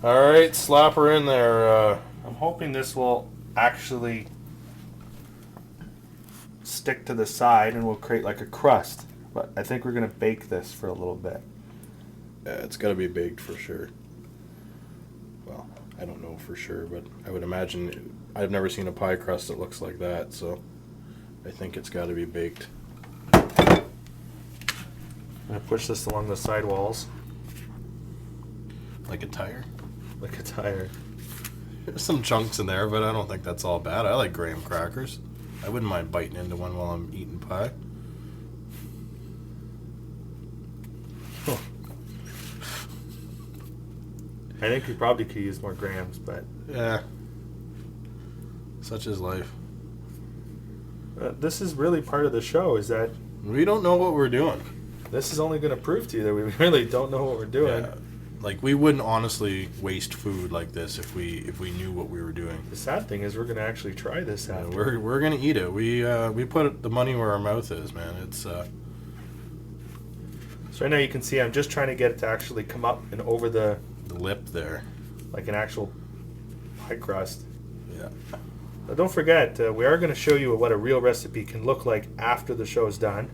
All right, slap her in there. I'm hoping this will actually stick to the side and will create like a crust. But I think we're going to bake this for a little bit. Yeah, it's got to be baked for sure. Well, I don't know for sure, but I would imagine. I've never seen a pie crust that looks like that, so I think it's got to be baked. I'm going to push this along the side walls. Like a tire? Like a tire. There's some chunks in there, but I don't think that's all bad. I like graham crackers. I wouldn't mind biting into one while I'm eating pie. Huh. I think we probably could use more grams, but... Yeah. Such is life. This is really part of the show, is that... We don't know what we're doing. This is only going to prove to you that we really don't know what we're doing. Yeah. Like, we wouldn't honestly waste food like this if we knew what we were doing. The sad thing is we're going to actually try this Yeah, after. we're going to eat it. We put the money where our mouth is, man. It's... So right now you can see I'm just trying to get it to actually come up and over the lip there. like an actual pie crust. Yeah. But don't forget, we are going to show you what a real recipe can look like after the show is done.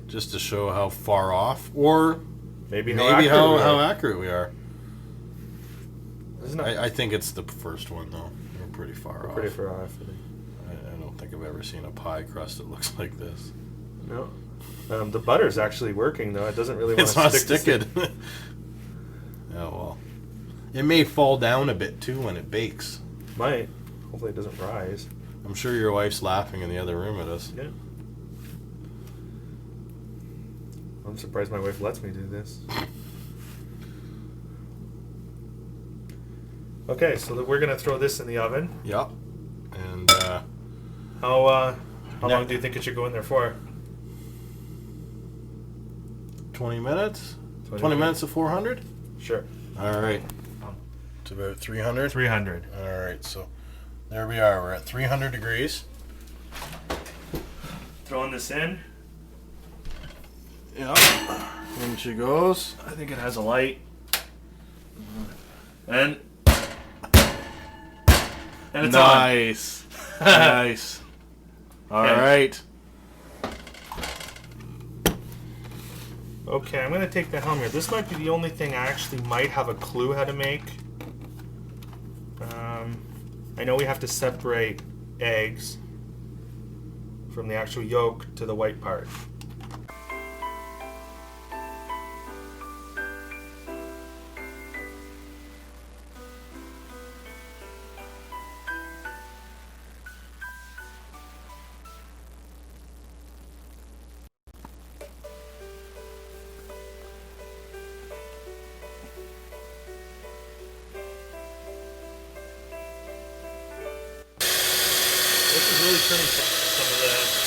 Just to show how far off, or Maybe how accurate we are. Isn't I think it's the first one, though. We're pretty far off. pretty far off. I don't think I've ever seen a pie crust that looks like this. No. The butter's actually working, though. It doesn't really want It's to not stick. sticking. Oh, well. It may fall down a bit, too, when it bakes. Might. Hopefully it doesn't rise. I'm sure your wife's laughing in the other room at us. Yeah. I'm surprised my wife lets me do this. Okay, so we're going to throw this in the oven. Yep. And, How long do you think it should go in there for? 20 minutes? 20 minutes of 400? Sure. All right. It's about 300? 300. All right, so there we are. We're at 300 degrees. Throwing this in. Yep. In she goes. I think it has a light. And it's nice. Nice. All right. Okay, I'm going to take the helm here. This might be the only thing I actually might have a clue how to make. I know we have to separate eggs from the actual yolk to the white part.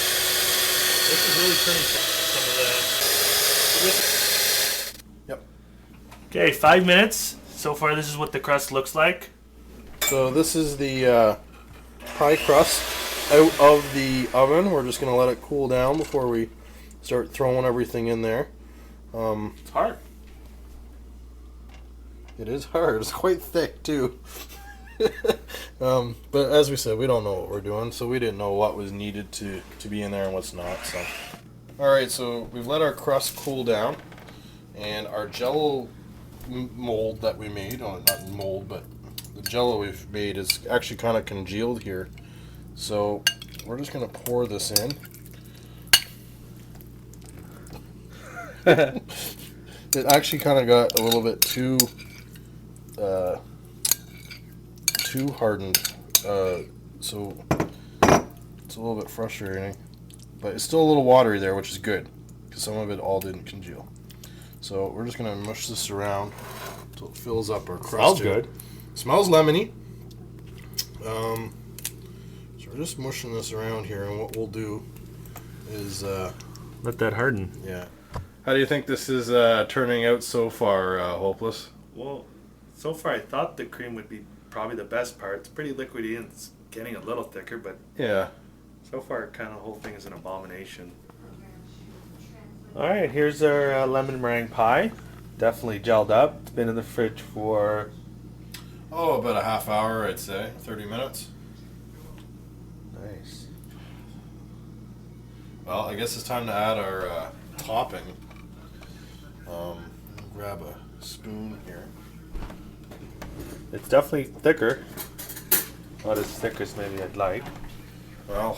This is really turning some of the. Yep. Okay, 5 minutes. So far, this is what the crust looks like. So this is the pie crust out of the oven. We're just going to let it cool down before we start throwing everything in there. It's hard. It is hard. It's quite thick, too. But as we said, we don't know what we're doing, so we didn't know what was needed to be in there and what's not. So, all right, so we've let our crust cool down, and our Jello mold that we made, not mold, but the Jello we've made is actually kind of congealed here. So we're just gonna pour this in. It actually kind of got a little bit too hardened, so it's a little bit frustrating, but it's still a little watery there, which is good because some of it all didn't congeal. So we're just gonna mush this around until it fills up our crust. Smells good. Smells lemony. So we're just mushing this around here, and what we'll do is Let that harden. yeah. How do you think this is turning out so far, Hopeless? Well, so far I thought the cream would be probably the best part. It's pretty liquidy and it's getting a little thicker, but Yeah. so far kind of the whole thing is an abomination. Alright, here's our lemon meringue pie. Definitely gelled up. It's been in the fridge for Oh, about a half hour, I'd say. 30 minutes. Nice. Well, I guess it's time to add our topping. Grab a spoon here. It's definitely thicker. Not as thick as maybe I'd like. Well,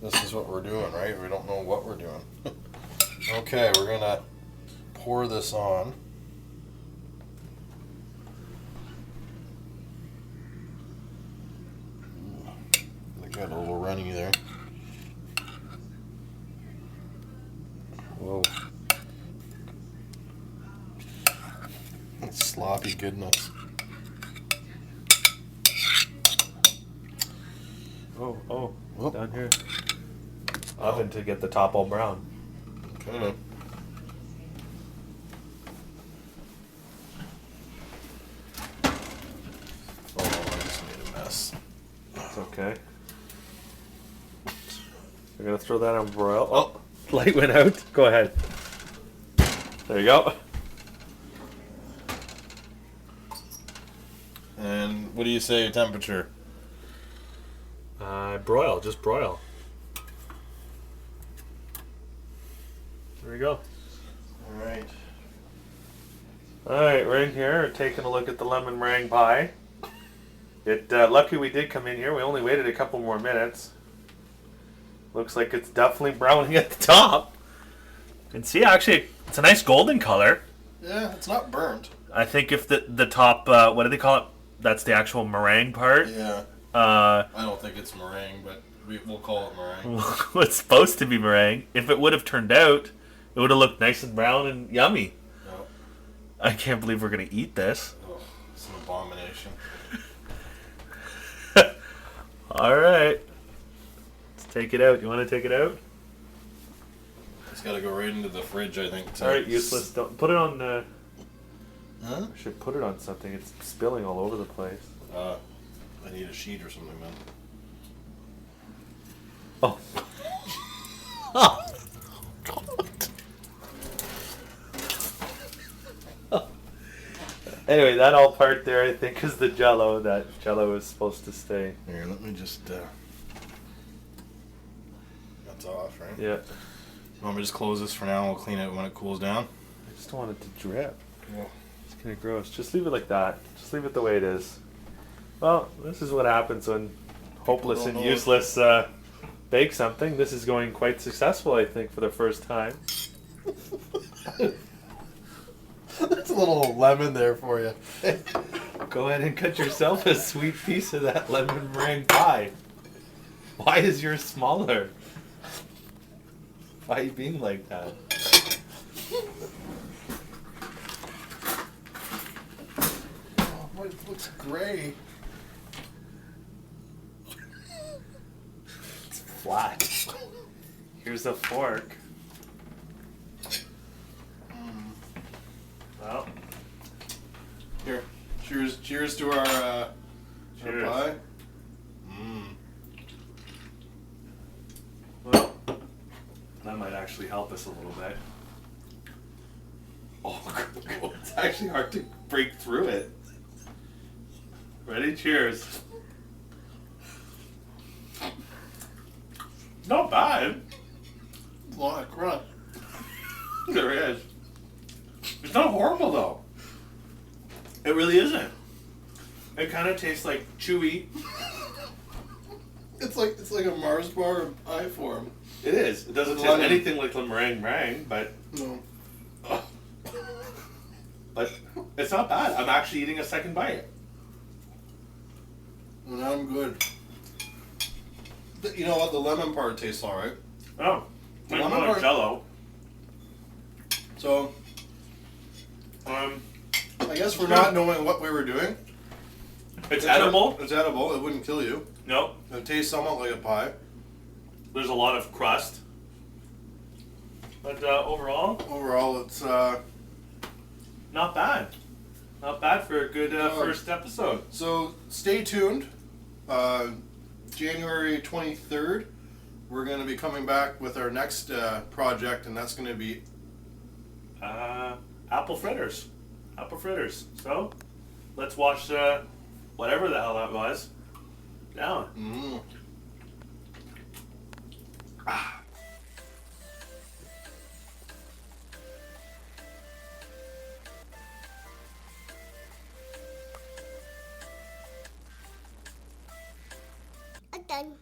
this is what we're doing, right? We don't know what we're doing. Okay, we're gonna pour this on. I got a little runny there. Whoa. That's sloppy goodness. Oh, down here. Oven to get the top all brown. Okay. Oh, I just made a mess. It's okay. We're gonna throw that on broil. Oh, light went out. Go ahead. There you go. And what do you say temperature? Broil, just broil. There we go. Alright. Alright, we're in here taking a look at the lemon meringue pie. Lucky we did come in here. We only waited a couple more minutes. Looks like it's definitely browning at the top. You can see actually it's a nice golden color. Yeah, it's not burnt. I think if the top, what do they call it? That's the actual meringue part. Yeah. I don't think it's meringue, but we'll call it meringue. It's supposed to be meringue. If it would have turned out, it would have looked nice and brown and yummy. No. I can't believe we're going to eat this. Oh, it's an abomination. All right. Let's take it out. You want to take it out? It's got to go right into the fridge, I think. All right, useless. Don't put it on. Huh? I should put it on something. It's spilling all over the place. I need a sheet or something, man. Oh. Anyway, that all part there, I think, is the Jello. That Jello is supposed to stay. Here, let me just. That's off, right? Yeah. You want me to just close this for now and we'll clean it when it cools down? I just don't want it to drip. Yeah. It's kind of gross. Just leave it like that. Just leave it the way it is. Well, this is what happens when hopeless don't and know. useless bake something. This is going quite successful, I think, for the first time. There's a little lemon there for you. Go ahead and cut yourself a sweet piece of that lemon meringue pie. Why is yours smaller? Why are you being like that? Oh, it looks gray. It's flat. Here's a fork. Well, Here, cheers to our Cheers. pie. well, that might actually help us a little bit. Oh, it's actually hard to break through it. Ready? Cheers. Not bad. A lot of crust. There is. It's not horrible though. It really isn't. It kind of tastes like chewy. It's like a Mars bar in pie form. It is. It doesn't taste Lemon. anything like the meringue, but No. but it's not bad. I'm actually eating a second bite. And I'm good. You know what? The lemon part tastes alright. Oh, The it's lemon not part- Jello. So, Um, I guess for not knowing what we were doing, it's edible. It's edible. It wouldn't kill you. No, It tastes somewhat like a pie. there's a lot of crust, but overall, Overall, it's not bad. Not bad for a good first episode. so. Stay tuned. January 23rd, we're going to be coming back with our next project, and that's going to be Apple fritters. Apple fritters. So, let's wash whatever the hell that was down. Mm. I'm done.